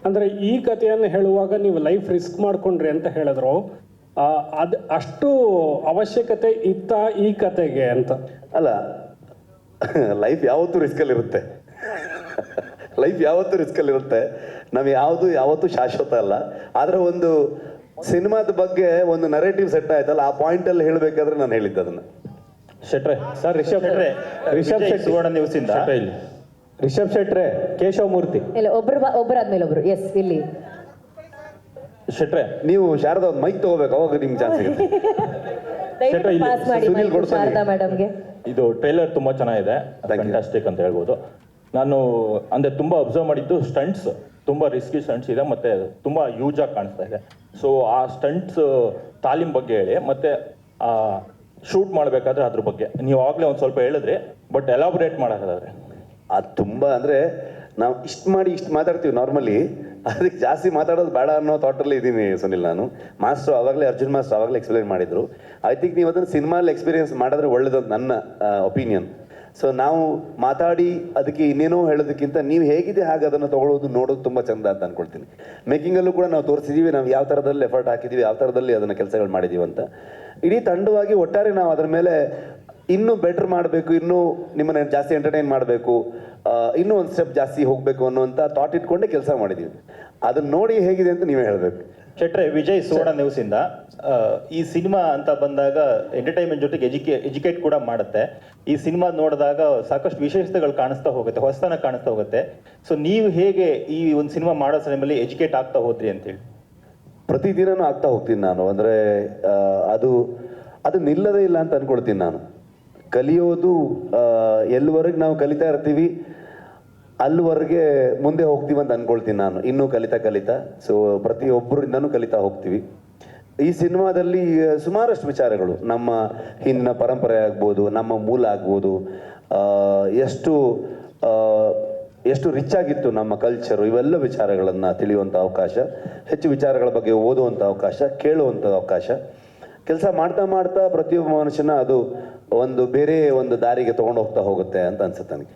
ಅಂದರೆ ಈ ಕಥೆಯನ್ನು ಹೇಳುವಾಗ ನೀವು ಲೈಫ್ ರಿಸ್ಕ್ ಮಾಡ್ಕೊಂಡ್ರಿ ಅಂತ ಹೇಳಿದ್ರು, ಅದು ಅಷ್ಟು ಅವಶ್ಯಕತೆ ಇತ್ತ ಈ ಕತೆಗೆ ಅಂತ? ಅಲ್ಲ, ಲೈಫ್ ಯಾವತ್ತೂ ರಿಸ್ಕಲ್ಲಿರುತ್ತೆ. ಲೈಫ್ ಯಾವತ್ತೂ ರಿಸ್ಕಲ್ಲಿರುತ್ತೆ. ನಾವು ಯಾವತ್ತೂ ಶಾಶ್ವತ ಅಲ್ಲ. ಆದರೆ ಒಂದು ಸಿನಿಮಾದ ಬಗ್ಗೆ ಒಂದು ನರೇಟಿವ್ ಸೆಟ್ ಆಯ್ತಲ್ಲ, ಆ ಪಾಯಿಂಟಲ್ಲಿ ಹೇಳಬೇಕಾದ್ರೆ ನಾನು ಹೇಳಿದ್ದೆ ಅದನ್ನು. ಶೆಟ್ರೆ ಸರ್, ರಿಷಬ್ ಶೆಟ್ಟಿ ಸುವರ್ಣ ನ್ಯೂಸಿಂದ ಇಲ್ಲಿ. ರಿಷಬ್ ಶೆಟ್ರೆ, ಕೇಶವ ಮೂರ್ತಿ. ಇಲ್ಲ, ಒಬ್ಬರಾದ್ಮೇಲೆ ಒಬ್ರು. ಎಸ್, ಇಲ್ಲಿ ಶೆಟ್ರೆ, ನೀವು ಶಾರದಾ ಒಂದು ಮೈಕ್ ತಗೋಬೇಕು, ಅವಾಗ ನಿಮ್ಗೆ ಚಾನ್ಸ್ ಸಿಗುತ್ತೆ. ದಯವಿಟ್ಟು ಇಲ್ಲಿ ಪಾಸ್ ಮಾಡಿ ಸುನಿಲ್ mic ಕೊಡ್ತಾನೆ. ಶಾರದಾ ಮೇಡಮ್ಗೆ. ಇದು ಟ್ರೈಲರ್ ತುಂಬಾ ಚೆನ್ನಾಗಿದೆ, Thank you. ಫ್ಯಾಂಟಾಸ್ಟಿಕ್ ಅಂತ ಹೇಳ್ಬೋದು. ನಾನು ಅಂದ್ರೆ ತುಂಬಾ ಅಬ್ಸರ್ವ್ ಮಾಡಿದ್ದು ಸ್ಟಂಟ್ಸ್ ತುಂಬಾ ರಿಸ್ಕಿ ಸ್ಟಂಟ್ಸ್ ಇದೆ, ಮತ್ತೆ ತುಂಬಾ ಯೂಸ್ ಆಗಿ ಕಾಣಿಸ್ತಾ ಇದೆ. ಸೊ ಆ ಸ್ಟಂಟ್ಸ್ ತಾಲೀಮ್ ಬಗ್ಗೆ ಹೇಳಿ, ಮತ್ತೆ ಶೂಟ್ ಮಾಡಬೇಕಾದ್ರೆ ಅದ್ರ ಬಗ್ಗೆ ನೀವು ಆಗ್ಲೇ ಒಂದು ಸ್ವಲ್ಪ ಹೇಳಿದ್ರಿ, ಬಟ್ ಎಲಾಬ್ರೇಟ್ ಮಾಡೋದಾದ್ರೆ. ಅದು ತುಂಬ ಅಂದರೆ ನಾವು ಇಷ್ಟು ಮಾತಾಡ್ತೀವಿ ನಾರ್ಮಲಿ, ಅದಕ್ಕೆ ಜಾಸ್ತಿ ಮಾತಾಡೋದು ಬೇಡ ಅನ್ನೋ ಥಾಟಲ್ಲಿ ಇದ್ದೀನಿ ಸುನಿಲ್. ನಾನು ಅರ್ಜುನ್ ಮಾಸ್ಟರ್ ಆವಾಗಲೇ ಎಕ್ಸ್ಪ್ಲೈನ್ ಮಾಡಿದ್ರು. ಐ ಥಿಂಕ್ ನೀವು ಅದನ್ನು ಸಿನಿಮಾಲ್ಲಿ ಎಕ್ಸ್ಪೀರಿಯನ್ಸ್ ಮಾಡಿದ್ರೆ ಒಳ್ಳೇದು ಅಂತ ನನ್ನ ಒಪಿನಿಯನ್. ಸೊ ನಾವು ಮಾತಾಡಿ ಅದಕ್ಕೆ ಇನ್ನೇನೋ ಹೇಳೋದಕ್ಕಿಂತ ನೀವು ಹೇಗಿದೆ ಹಾಗೆ ಅದನ್ನು ತೊಗೊಳ್ಳೋದು ನೋಡೋದು ತುಂಬ ಚಂದ ಅಂತ ಅಂದ್ಕೊಳ್ತೀನಿ. ಮೇಕಿಂಗಲ್ಲೂ ಕೂಡ ನಾವು ತೋರಿಸಿದ್ದೀವಿ, ನಾವು ಯಾವ ಥರದಲ್ಲಿ ಎಫರ್ಟ್ ಹಾಕಿದ್ದೀವಿ, ಯಾವ ಥರದಲ್ಲಿ ಅದನ್ನು ಕೆಲಸಗಳು ಮಾಡಿದ್ದೀವಿ ಅಂತ. ಇಡೀ ತಂಡವಾಗಿ ಒಟ್ಟಾರೆ ನಾವು ಅದರ ಮೇಲೆ ಇನ್ನೂ ಬೆಟರ್ ಮಾಡಬೇಕು, ಇನ್ನೂ ನಿಮ್ಮನ್ನು ಜಾಸ್ತಿ ಎಂಟರ್ಟೈನ್ ಮಾಡಬೇಕು, ಇನ್ನೂ ಒಂದು ಸ್ಟೆಪ್ ಜಾಸ್ತಿ ಹೋಗಬೇಕು ಅನ್ನುವಂಥ ಥಾಟ್ ಇಟ್ಕೊಂಡೇ ಕೆಲಸ ಮಾಡಿದ್ದೀವಿ. ಅದನ್ನು ನೋಡಿ ಹೇಗಿದೆ ಅಂತ ನೀವೇ ಹೇಳಬೇಕು. ಶೆಟ್ರೆ, ವಿಜಯ್ ಸುವರ್ಣ ನ್ಯೂಸಿಂದ, ಈ ಸಿನಿಮಾ ಅಂತ ಬಂದಾಗ ಎಂಟರ್ಟೈನ್ಮೆಂಟ್ ಜೊತೆಗೆ ಎಜುಕೇಟ್ ಕೂಡ ಮಾಡುತ್ತೆ. ಈ ಸಿನಿಮಾ ನೋಡಿದಾಗ ಸಾಕಷ್ಟು ವಿಶೇಷತೆಗಳು ಕಾಣಿಸ್ತಾ ಹೋಗುತ್ತೆ, ಹೊಸತನ ಕಾಣಿಸ್ತಾ ಹೋಗುತ್ತೆ. ಸೊ ನೀವು ಹೇಗೆ ಈ ಒಂದು ಸಿನಿಮಾ ಮಾಡೋ ಸಮಯದಲ್ಲಿ ಎಜುಕೇಟ್ ಆಗ್ತಾ ಹೋದ್ರಿ ಅಂತೇಳಿ? ಪ್ರತಿದಿನನೂ ಆಗ್ತಾ ಹೋಗ್ತೀನಿ ನಾನು. ಅಂದರೆ ಅದು ನಿಲ್ಲದೇ ಇಲ್ಲ ಅಂತ ಅಂದ್ಕೊಳ್ತೀನಿ ನಾನು. ಕಲಿಯೋದು ಎಲ್ಲಿವರೆಗೆ ನಾವು ಕಲಿತಾ ಇರ್ತೀವಿ ಅಲ್ಲಿವರೆಗೆ ಮುಂದೆ ಹೋಗ್ತೀವಿ ಅಂತ ಅಂದ್ಕೊಳ್ತೀನಿ ನಾನು. ಇನ್ನೂ ಕಲಿತಾ ಸೊ ಪ್ರತಿಯೊಬ್ಬರಿಂದನೂ ಕಲಿತಾ ಹೋಗ್ತೀವಿ. ಈ ಸಿನಿಮಾದಲ್ಲಿ ಸುಮಾರಷ್ಟು ವಿಚಾರಗಳು, ನಮ್ಮ ಹಿಂದಿನ ಪರಂಪರೆ ಆಗ್ಬೋದು, ನಮ್ಮ ಮೂಲ ಆಗ್ಬೋದು, ಎಷ್ಟು ರಿಚ್ ಆಗಿತ್ತು ನಮ್ಮ ಕಲ್ಚರು, ಇವೆಲ್ಲ ವಿಚಾರಗಳನ್ನು ತಿಳಿಯುವಂಥ ಅವಕಾಶ, ಹೆಚ್ಚು ವಿಚಾರಗಳ ಬಗ್ಗೆ ಓದುವಂಥ ಅವಕಾಶ, ಕೇಳುವಂಥ ಅವಕಾಶ. ಕೆಲಸ ಮಾಡ್ತಾ ಪ್ರತಿಯೊಬ್ಬ ಮನುಷ್ಯನ ಅದು ಒಂದು ಬೇರೆ ಒಂದು ದಾರಿಗೆ ತೊಗೊಂಡು ಹೋಗ್ತಾ ಹೋಗುತ್ತೆ ಅಂತ ಅನ್ಸುತ್ತೆ ನನಗೆ.